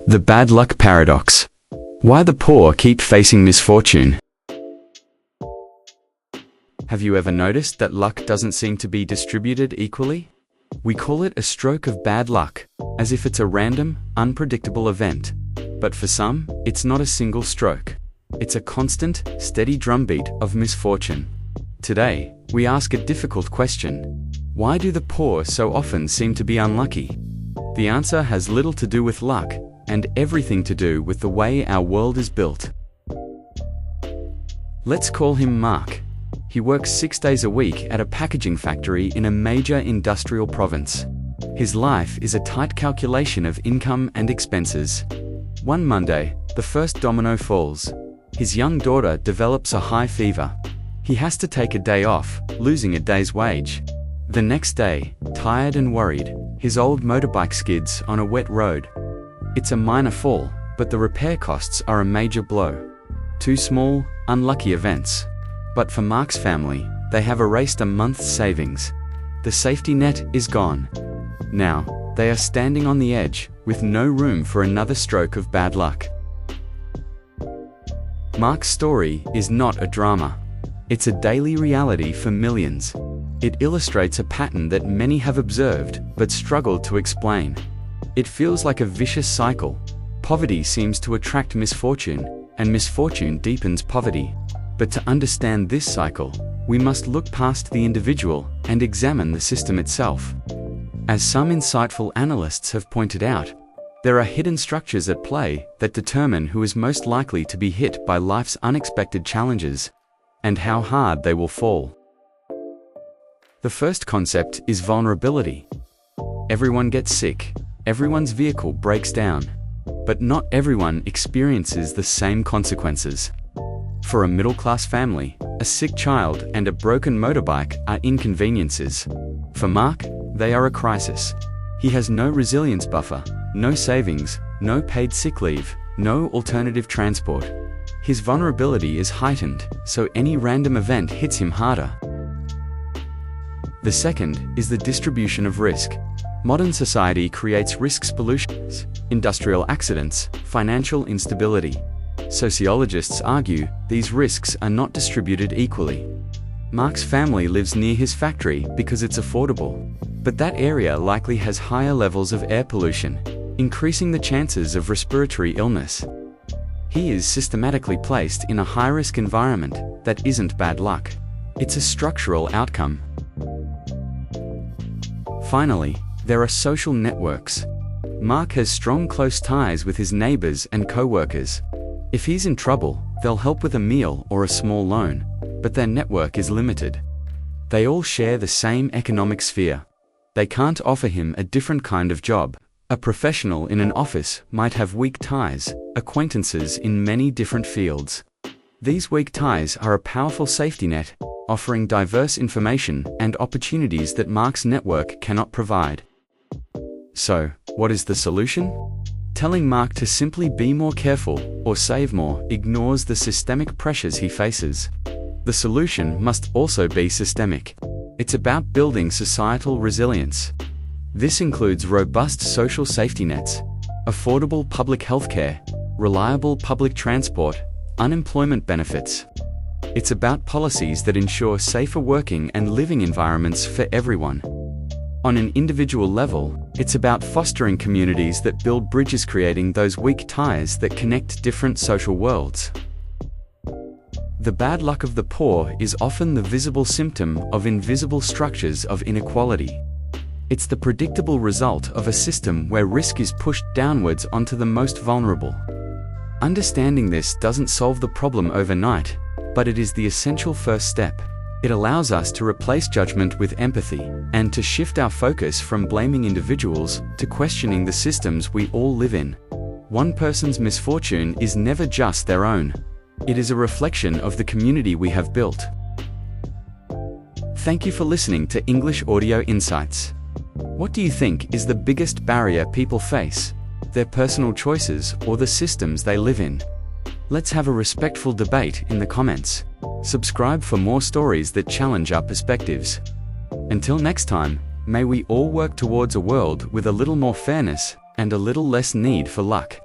The bad luck paradox. Why the poor keep facing misfortune. Have you ever noticed that luck doesn't seem to be distributed equally? We call it a stroke of bad luck, as if it's a random, unpredictable event. But for some, it's not a single stroke. It's a constant, steady drumbeat of misfortune. Today, we ask a difficult question. Why do the poor so often seem to be unlucky? The answer has little to do with luck, and everything to do with the way our world is built. Let's call him Mark. He works 6 days a week at a packaging factory in a major industrial province. His life is a tight calculation of income and expenses. One Monday, the first domino falls. His young daughter develops a high fever. He has to take a day off, losing a day's wage. The next day, tired and worried, his old motorbike skids on a wet road. It's a minor fall, but the repair costs are a major blow. 2 small, unlucky events. But for Mark's family, they have erased a month's savings. The safety net is gone. Now, they are standing on the edge, with no room for another stroke of bad luck. Mark's story is not a drama. It's a daily reality for millions. It illustrates a pattern that many have observed, but struggled to explain. It feels like a vicious cycle. Poverty seems to attract misfortune, and misfortune deepens poverty. But to understand this cycle, we must look past the individual and examine the system itself. As some insightful analysts have pointed out, there are hidden structures at play that determine who is most likely to be hit by life's unexpected challenges, and how hard they will fall. The first concept is vulnerability. Everyone gets sick. Everyone's vehicle breaks down, but not everyone experiences the same consequences. For a middle-class family, a sick child and a broken motorbike are inconveniences. For Mark, they are a crisis. He has no resilience buffer, no savings, no paid sick leave, no alternative transport. His vulnerability is heightened, so any random event hits him harder. The second is the distribution of risk. Modern society creates risks: pollution, industrial accidents, financial instability. Sociologists argue these risks are not distributed equally. Mark's family lives near his factory because it's affordable, but that area likely has higher levels of air pollution, increasing the chances of respiratory illness. He is systematically placed in a high-risk environment that isn't bad luck. It's a structural outcome. Finally, there are social networks. Mark has strong close ties with his neighbors and co-workers. If he's in trouble, they'll help with a meal or a small loan, but their network is limited. They all share the same economic sphere. They can't offer him a different kind of job. A professional in an office might have weak ties, acquaintances in many different fields. These weak ties are a powerful safety net, offering diverse information and opportunities that Mark's network cannot provide. So, what is the solution? Telling Mark to simply be more careful or save more ignores the systemic pressures he faces. The solution must also be systemic. It's about building societal resilience. This includes robust social safety nets, affordable public healthcare, reliable public transport, unemployment benefits. It's about policies that ensure safer working and living environments for everyone. On an individual level, it's about fostering communities that build bridges, creating those weak ties that connect different social worlds. The bad luck of the poor is often the visible symptom of invisible structures of inequality. It's the predictable result of a system where risk is pushed downwards onto the most vulnerable. Understanding this doesn't solve the problem overnight, but it is the essential first step. It allows us to replace judgment with empathy, and to shift our focus from blaming individuals to questioning the systems we all live in. One person's misfortune is never just their own. It is a reflection of the community we have built. Thank you for listening to English Audio Insights. What do you think is the biggest barrier people face? Their personal choices or the systems they live in? Let's have a respectful debate in the comments. Subscribe for more stories that challenge our perspectives. Until next time, may we all work towards a world with a little more fairness and a little less need for luck.